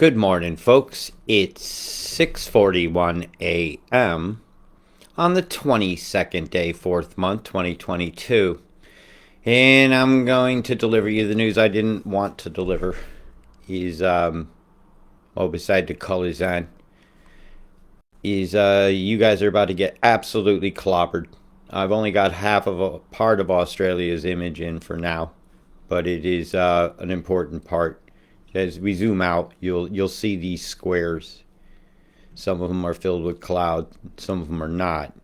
Good morning, folks. It's 6:41 a.m. on the 22nd day, 4th month, 2022. And I'm going to deliver you the news I didn't want to deliver. Beside the colors on, you guys are about to get absolutely clobbered. I've only got half of a part of Australia's image in for now, but it is an important part. As we zoom out, you'll see these squares. Some of them are filled with cloud, some of them are not.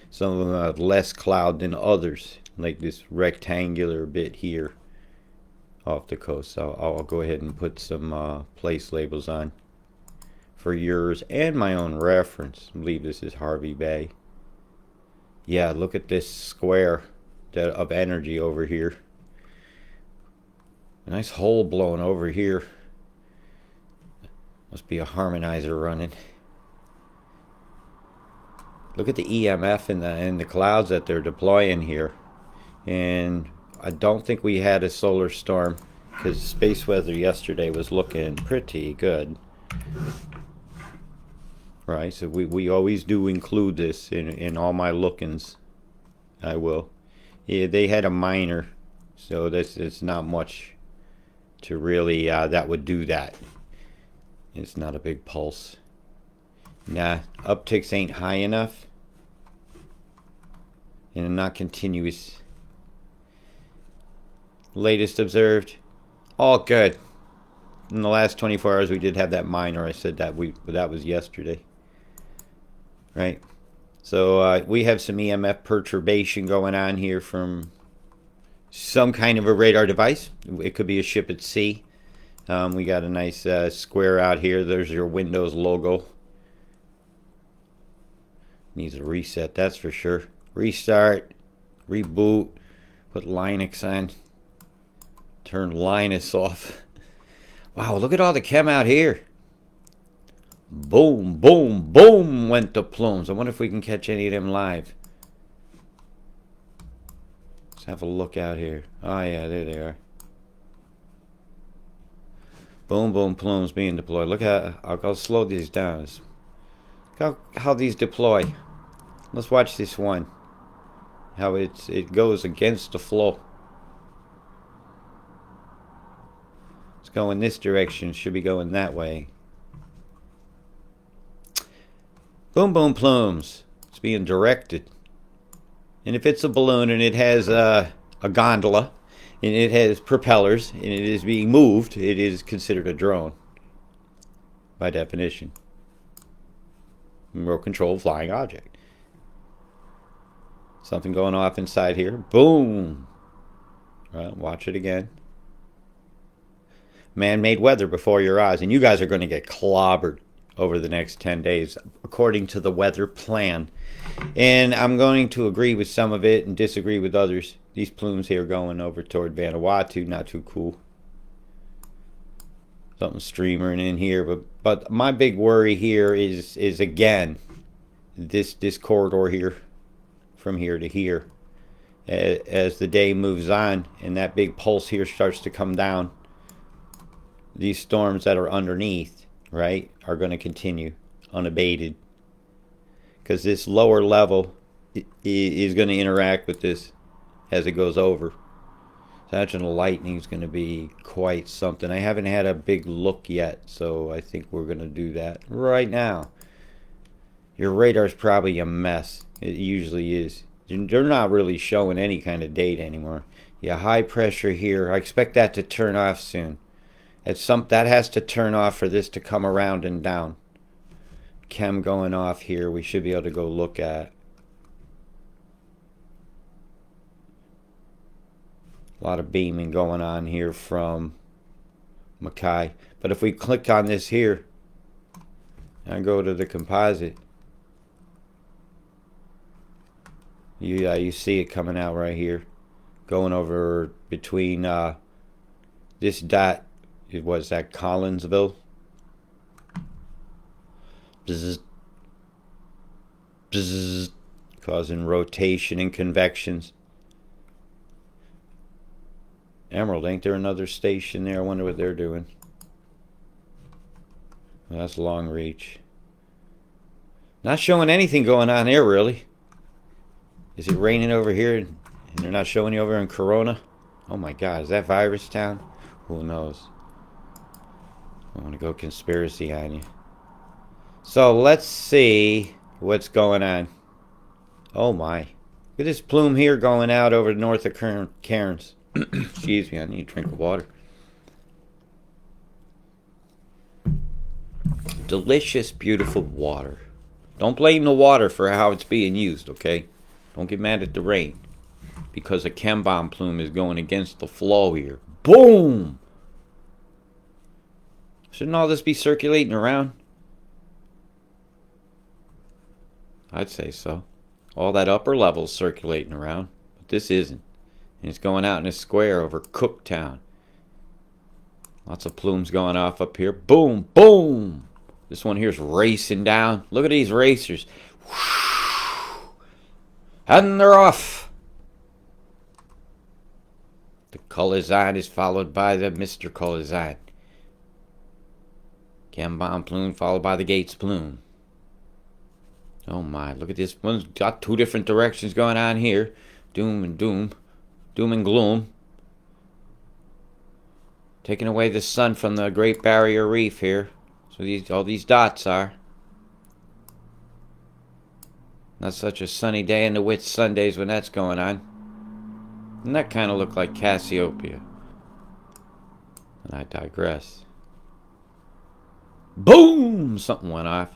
Some of them have less cloud than others, like this rectangular bit here off the coast. So I'll go ahead and put some place labels on for yours and my own reference. I believe this is Harvey Bay. Yeah, look at this square of energy over here. A nice hole blowing over here. Must be a harmonizer running. Look at the EMF in the clouds that they're deploying here. And I don't think we had a solar storm because space weather yesterday was looking pretty good. Right, so we always do include this in all my lookings. I will. Yeah, they had a minor, so it's not much to really that would do that. It's not a big pulse. Nah, upticks ain't high enough. And not continuous. Latest observed, all good. In the last 24 hours we did have that minor. I said that that was yesterday. Right? So we have some EMF perturbation going on here from some kind of a radar device. It could be a ship at sea. We got a nice square out here. There's your Windows logo. Needs a reset, that's for sure. Restart, reboot, put Linux on, turn Linus off. Wow, look at all the chem out here. Boom, boom, boom went the plumes. I wonder if we can catch any of them live. Let's have a look out here. Oh yeah, there they are. Boom, boom, plumes being deployed. Look how I'll slow these down. Look how these deploy. Let's watch this one. How it goes against the flow. It's going this direction. Should be going that way. Boom, boom, plumes. It's being directed. And if it's a balloon and it has a gondola and it has propellers and it is being moved, it is considered a drone by definition. Remote controlled flying object. Something going off inside here. Boom. Well, watch it again. Man-made weather before your eyes. And you guys are going to get clobbered over the next 10 days, according to the weather plan. And I'm going to agree with some of it and disagree with others. These plumes here going over toward Vanuatu, not too cool. Something streamering in here. But my big worry here is again, this corridor here. From here to here, as the day moves on and that big pulse here starts to come down, these storms that are underneath, right, are going to continue unabated because this lower level is going to interact with this as it goes over. So imagine the lightning is going to be quite something. I haven't had a big look yet, so I think we're going to do that right now. Your radar's probably a mess. It usually is. They're not really showing any kind of data anymore. Yeah, high pressure here. I expect that to turn off soon. That has to turn off for this to come around and down. Chem going off here. We should be able to go look at. A lot of beaming going on here from Mackay. But if we click on this here and go to the composite, you see it coming out right here, going over between this dot. It was that Collinsville. Bzz, bzz, causing rotation and convections. Emerald, ain't there another station there? I wonder what they're doing. Well, that's long reach. Not showing anything going on there, really. Is it raining over here and they're not showing you over in Corona? Oh my God, is that Virus Town? Who knows? I want to go conspiracy on you. So let's see what's going on. Oh my. Look at this plume here going out over north of Cairns. Excuse me, I need a drink of water. Delicious, beautiful water. Don't blame the water for how it's being used, okay? Don't get mad at the rain. Because a chem bomb plume is going against the flow here. Boom! Shouldn't all this be circulating around? I'd say so. All that upper level's circulating around. But this isn't. And it's going out in a square over Cooktown. Lots of plumes going off up here. Boom! Boom! This one here's racing down. Look at these racers. And they're off. The Colorzine is followed by the Mr. Colorzine. Chem bomb plume followed by the Gates plume. Oh my, look at this. One's got two different directions going on here. Doom and doom. Doom and gloom. Taking away the sun from the Great Barrier Reef here. So all these dots are. Not such a sunny day in the Whit Sundays when that's going on. And that kind of looked like Cassiopeia. And I digress. Boom! Something went off.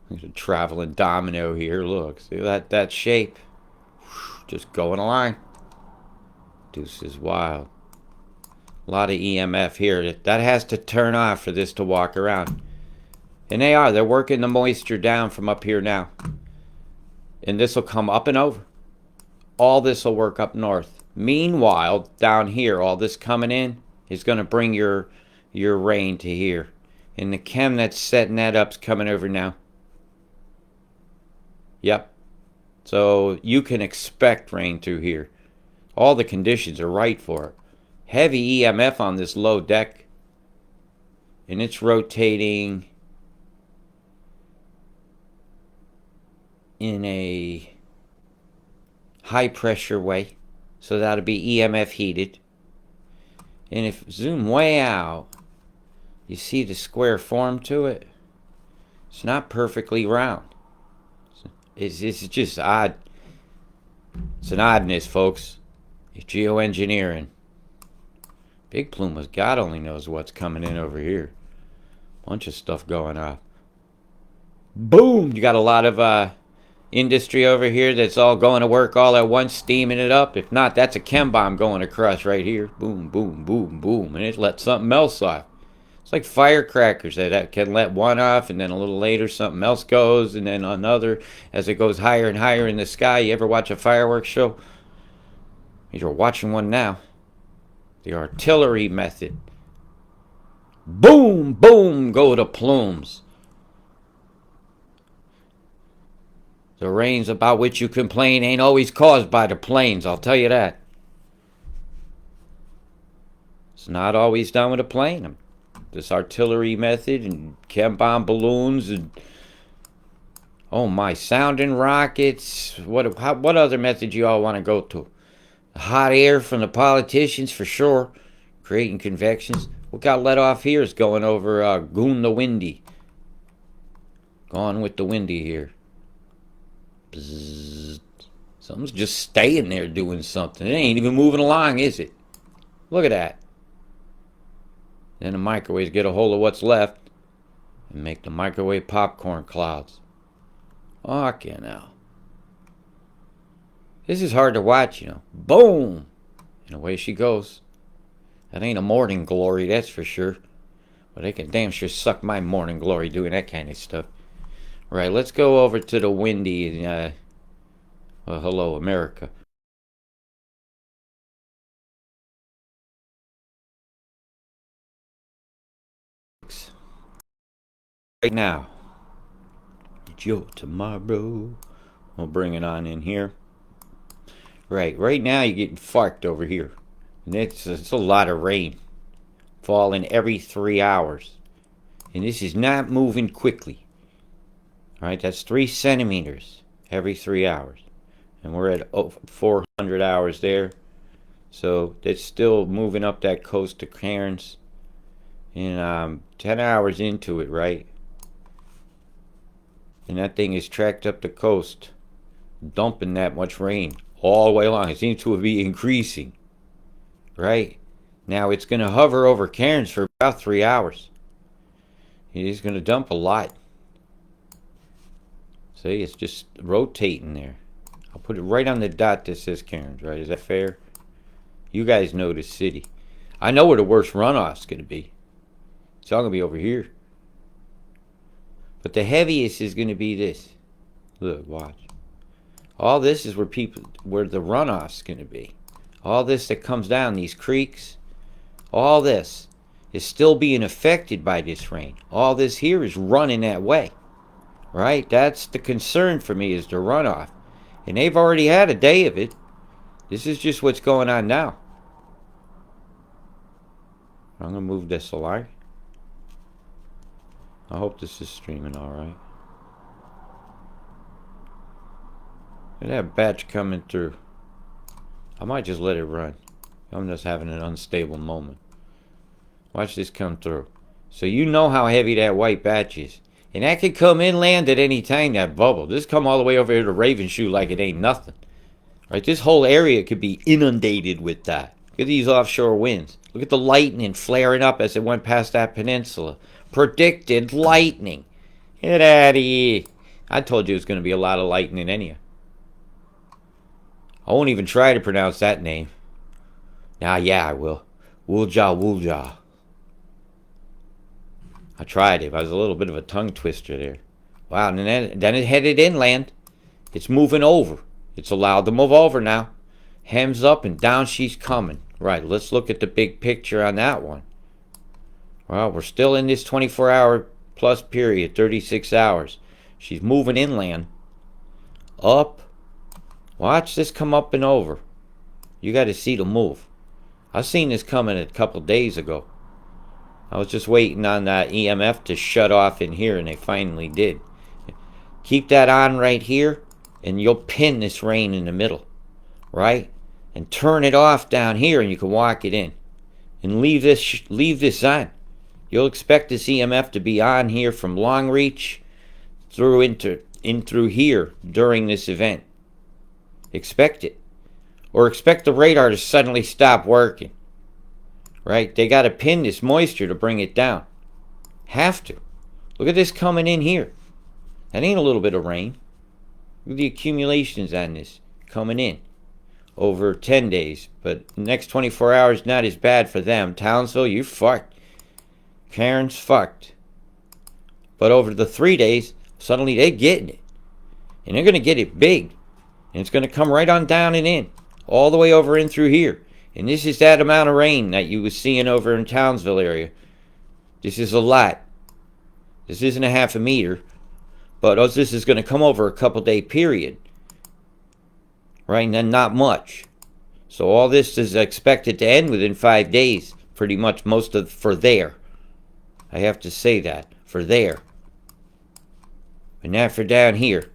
There's a traveling domino here. Look, see that shape? Just going along. Deuce is wild. A lot of EMF here. That has to turn off for this to walk around. And they're working the moisture down from up here now. And this will come up and over. All this will work up north. Meanwhile, down here, all this coming in is going to bring your rain to here. And the chem that's setting that up's coming over now. Yep. So you can expect rain through here. All the conditions are right for it. Heavy EMF on this low deck. And it's rotating in a high pressure way. So that'll be EMF heated. And if zoom way out, you see the square form to it. It's not perfectly round. It's just odd. It's an oddness, folks. It's geoengineering. Big Plume, God only knows what's coming in over here. Bunch of stuff going off. Boom! You got a lot of industry over here that's all going to work all at once, steaming it up. If not, that's a chem bomb going across right here. Boom, boom, boom, boom. And it let something else off. It's like firecrackers that can let one off, and then a little later something else goes, and then another as it goes higher and higher in the sky. You ever watch a fireworks show? You're watching one now. The artillery method. Boom, boom, go to plumes. The rains about which you complain ain't always caused by the planes, I'll tell you that. It's not always done with a plane. This artillery method and chem bomb balloons and oh my, sounding rockets. What other method you all want to go to? Hot air from the politicians for sure, creating convections. What got let off here is going over Goon the Windy. Gone with the windy here. Bzzz. Something's just staying there doing something. It ain't even moving along, is it? Look at that. Then the microwaves get a hold of what's left and make the microwave popcorn clouds. Fucking hell. This is hard to watch, you know. Boom! And away she goes. That ain't a morning glory, that's for sure. But they can damn sure suck my morning glory doing that kind of stuff. Right, let's go over to the windy. Well, hello, America. Right now. Joe tomorrow. We'll bring it on in here. Right now you're getting farked over here. And it's a lot of rain. falling every 3 hours. And this is not moving quickly. All right, that's 3 centimeters every 3 hours. And we're at 400 hours there. So it's still moving up that coast to Cairns. And 10 hours into it, right? And that thing is tracked up the coast, dumping that much rain all the way along. It seems to be increasing, right? Now it's going to hover over Cairns for about 3 hours. It is going to dump a lot. See, it's just rotating there. I'll put it right on the dot that says Cairns, right? Is that fair? You guys know the city. I know where the worst runoff's going to be. It's all going to be over here. But the heaviest is going to be this. Look, watch. All this is where the runoff's going to be. All this that comes down, these creeks, all this is still being affected by this rain. All this here is running that way. Right? That's the concern for me, is the runoff. And they've already had a day of it. This is just what's going on now. I'm going to move this along. I hope this is streaming alright. Look at that batch coming through. I might just let it run. I'm just having an unstable moment. Watch this come through. So you know how heavy that white batch is. And that could come inland at any time, that bubble. This come all the way over here to Ravenshoe like it ain't nothing. Right? This whole area could be inundated with that. Look at these offshore winds. Look at the lightning flaring up as it went past that peninsula. Predicted lightning. Get out of here. I told you it was going to be a lot of lightning anyhow. I won't even try to pronounce that name. Now, yeah, I will. Woolja, Woolja. I tried it. I was a little bit of a tongue twister there. Wow, and then it headed inland. It's moving over. It's allowed to move over now. Hems up and down she's coming. Right, let's look at the big picture on that one. Well, we're still in this 24-hour plus period, 36 hours. She's moving inland. Up. Watch this come up and over. You got to see the move. I seen this coming a couple days ago. I was just waiting on that EMF to shut off in here, and they finally did. Keep that on right here, and you'll pin this rain in the middle, right? And turn it off down here, and you can walk it in. And leave this on. You'll expect this EMF to be on here from Longreach through through here during this event. Expect it. Or expect the radar to suddenly stop working. Right? They got to pin this moisture to bring it down. Have to. Look at this coming in here. That ain't a little bit of rain. Look at the accumulations on this coming in over 10 days. But the next 24 hours, not as bad for them. Townsville, you fucked. Cairns, fucked. But over the 3 days, suddenly they're getting it. And they're going to get it big. And it's going to come right on down and in. All the way over in through here. And this is that amount of rain that you was seeing over in Townsville area. This is a lot. This isn't a half a meter. But this is going to come over a couple day period. Right? And then not much. So all this is expected to end within 5 days. Pretty much most of for there. I have to say that. For there. But not for down here.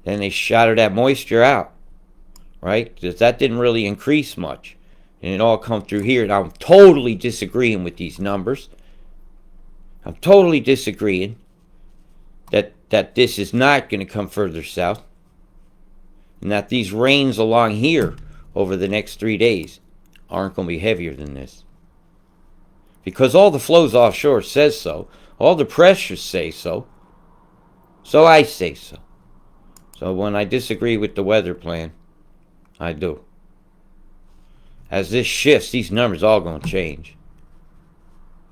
Then they shot that moisture out. Right? Because that didn't really increase much. And it all come through here. And I'm totally disagreeing with these numbers. I'm totally disagreeing that this is not going to come further south. And that these rains along here over the next 3 days aren't going to be heavier than this. Because all the flows offshore says so. All the pressures say so. So I say so. So when I disagree with the weather plan, I do. As this shifts, these numbers all going to change.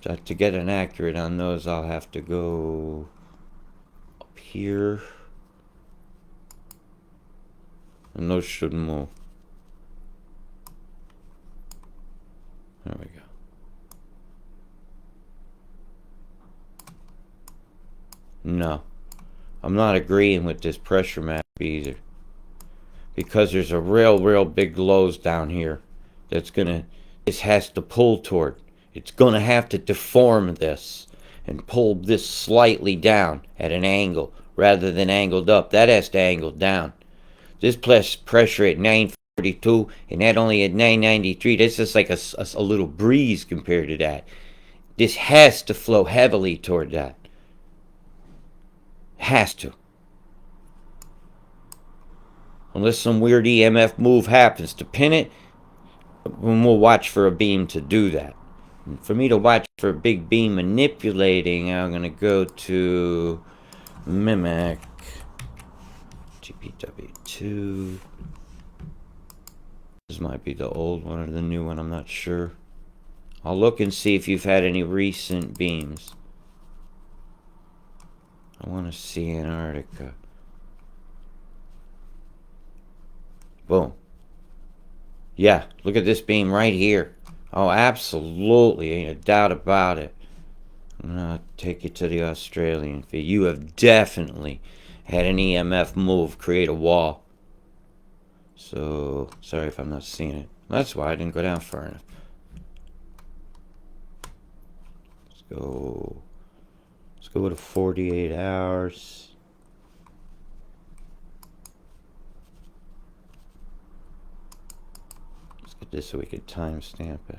So to get an accurate on those, I'll have to go up here. And those should move. There we go. No. I'm not agreeing with this pressure map either. Because there's a real big lows down here that's this has to pull toward. It's going to have to deform this and pull this slightly down at an angle rather than angled up. That has to angle down. This pressure at 942 and that only at 993, that's just like a little breeze compared to that. This has to flow heavily toward that. Has to. Unless some weird EMF move happens to pin it, we'll watch for a beam to do that. And for me to watch for a big beam manipulating, I'm going to go to Mimic GPW2. This might be the old one or the new one, I'm not sure. I'll look and see if you've had any recent beams. I want to see Antarctica. Boom. Yeah, look at this beam right here. Oh, absolutely, ain't a doubt about it. I'm gonna take you to the Australian feed. You have definitely had an EMF move, create a wall. So, sorry if I'm not seeing it. That's why I didn't go down far enough. Let's go to 48 hours. Let's get this so we can timestamp it.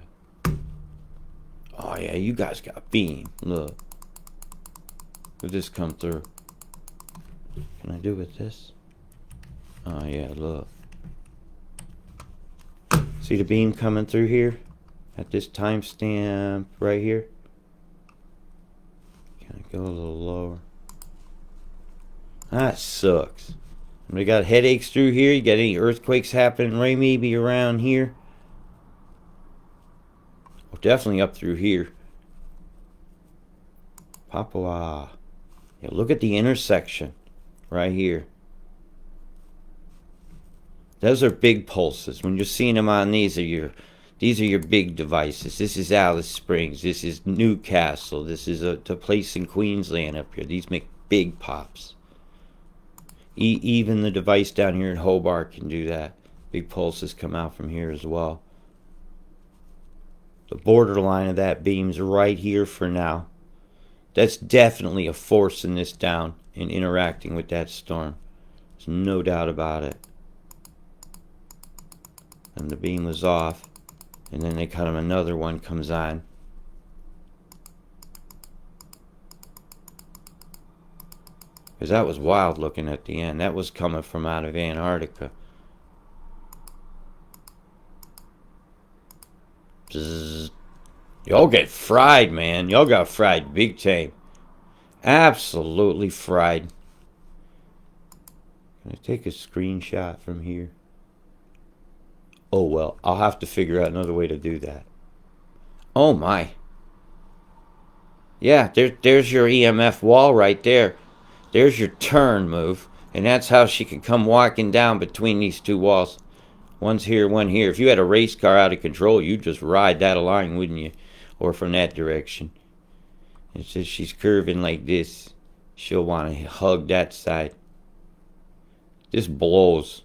Oh yeah, you guys got a beam. Look. Look this come through. Can I do with this? Oh yeah, look. See the beam coming through here? At this timestamp right here? Can I go a little lower? That sucks. We got headaches through here. You got any earthquakes happening right maybe around here? Oh, definitely up through here. Papua. Yeah, look at the intersection right here. Those are big pulses. When you're seeing them on these are your big devices. This is Alice Springs. This is Newcastle. This is a place in Queensland up here. These make big pops. Even the device down here in Hobart can do that. Big pulses come out from here as well. The borderline of that beam's right here for now. That's definitely a forcing this down and interacting with that storm. There's no doubt about it. And the beam was off. And then they cut him, another one comes on. Because that was wild looking at the end. That was coming from out of Antarctica. Bzzz. Y'all get fried, man. Y'all got fried big time. Absolutely fried. Can I take a screenshot from here? Oh well, I'll have to figure out another way to do that. Oh my. Yeah, there's your EMF wall right there. There's your turn move. And that's how she can come walking down between these two walls. One's here, one here. If you had a race car out of control, you'd just ride that along, wouldn't you? Or from that direction. It's just she's curving like this. She'll want to hug that side. This blows.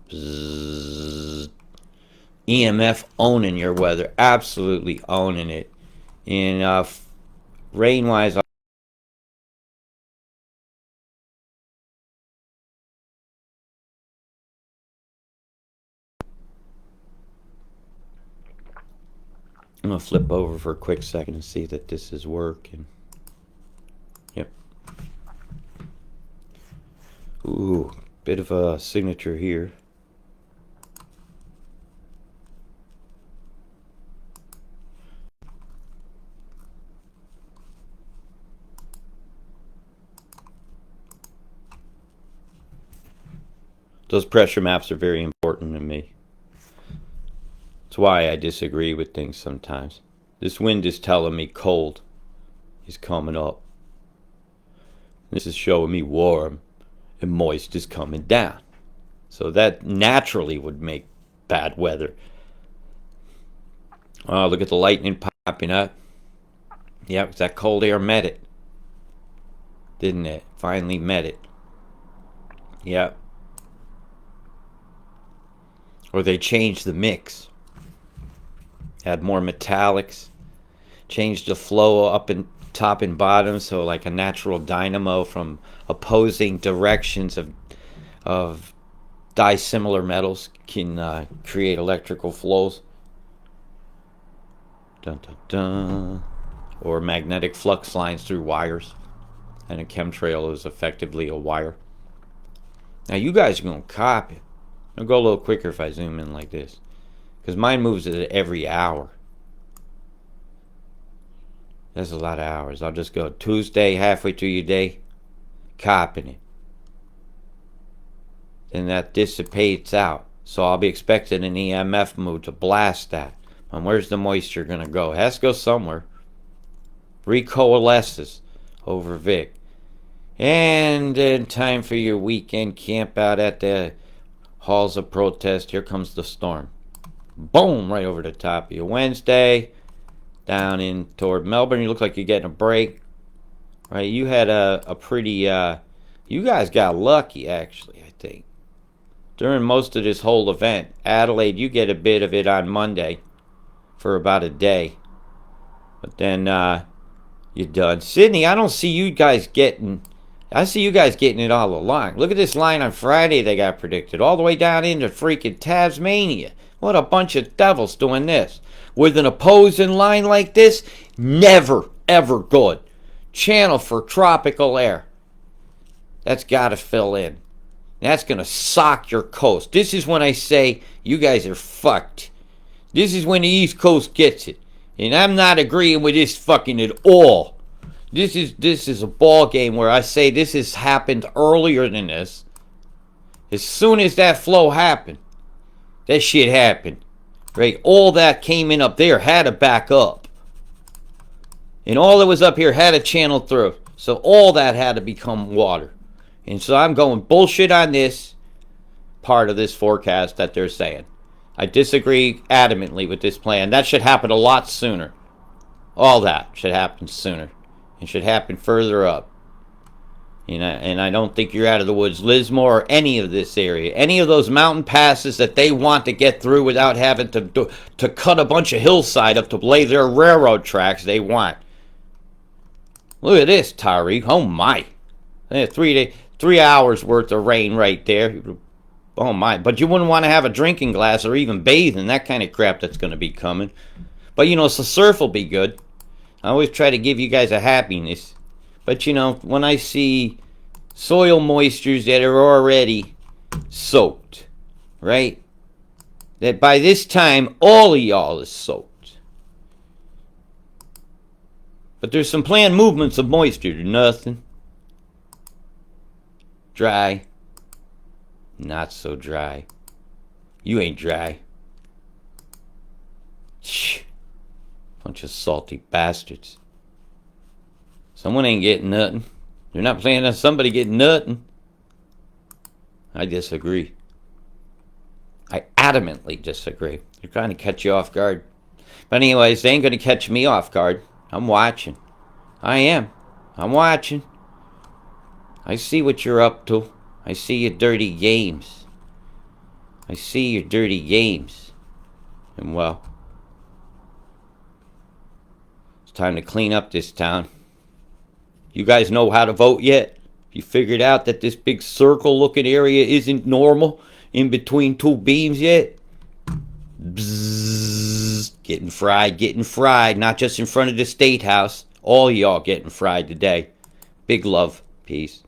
Bzzz. EMF owning your weather. Absolutely owning it. And rain-wise, I'm going to flip over for a quick second and see that this is working. Yep. Ooh, bit of a signature here. Those pressure maps are very important to me. That's why I disagree with things sometimes. This wind is telling me cold is coming up. This is showing me warm and moist is coming down. So that naturally would make bad weather. Oh, look at the lightning popping up. Yep, that cold air met it. Didn't it? Finally met it. Yep. Or they changed the mix. Add more metallics. Change the flow up and top and bottom, so like a natural dynamo from opposing directions of dissimilar metals can create electrical flows. Dun, dun, dun. Or magnetic flux lines through wires. And a chemtrail is effectively a wire. Now you guys are going to copy. I'll go a little quicker if I zoom in like this. Because mine moves it every hour. That's a lot of hours. I'll just go Tuesday, halfway through your day, copying it. Then that dissipates out. So I'll be expecting an EMF move to blast that. And where's the moisture going to go? It has to go somewhere. Recoalesces over Vic. And then time for your weekend camp out at the halls of protest. Here comes the storm. Boom! Right over the top of you. Wednesday, down in toward Melbourne. You look like you're getting a break. Right? You had a pretty... you guys got lucky, actually, I think. During most of this whole event. Adelaide, you get a bit of it on Monday. For about a day. But then you're done. Sydney, I don't see you guys getting... I see you guys getting it all along. Look at this line on Friday they got predicted. All the way down into freaking Tasmania. What a bunch of devils doing this. With an opposing line like this, never, ever good. Channel for tropical air. That's got to fill in. That's going to sock your coast. This is when I say you guys are fucked. This is when the East Coast gets it. And I'm not agreeing with this fucking at all. This is a ball game where I say this has happened earlier than this. As soon as that flow happened, that shit happened. Right? All that came in up there had to back up. And all that was up here had to channel through. So all that had to become water. And so I'm going bullshit on this part of this forecast that they're saying. I disagree adamantly with this plan. That should happen a lot sooner. All that should happen sooner. It should happen further up. And I don't think you're out of the woods. Lismore or any of this area. Any of those mountain passes that they want to get through without having to cut a bunch of hillside up to lay their railroad tracks they want. Look at this, Tariq. Oh my. 3 hours worth of rain right there. Oh my. But you wouldn't want to have a drinking glass or even bathe in that kind of crap that's going to be coming. But so surf will be good. I always try to give you guys a happiness. But when I see soil moistures that are already soaked, right? That by this time, all of y'all is soaked. But there's some planned movements of moisture. Nothing. Dry. Not so dry. You ain't dry. Shh. Bunch of salty bastards. Someone ain't getting nothing. You're not planning on somebody getting nothing. I disagree. I adamantly disagree. They're trying to catch you off guard. But anyways, they ain't going to catch me off guard. I'm watching. I am. I'm watching. I see what you're up to. I see your dirty games. I see your dirty games. And well, it's time to clean up this town. You guys know how to vote yet? You figured out that this big circle-looking area isn't normal in between two beams yet? Bzzz. Getting fried. Not just in front of the State House. All y'all getting fried today. Big love. Peace.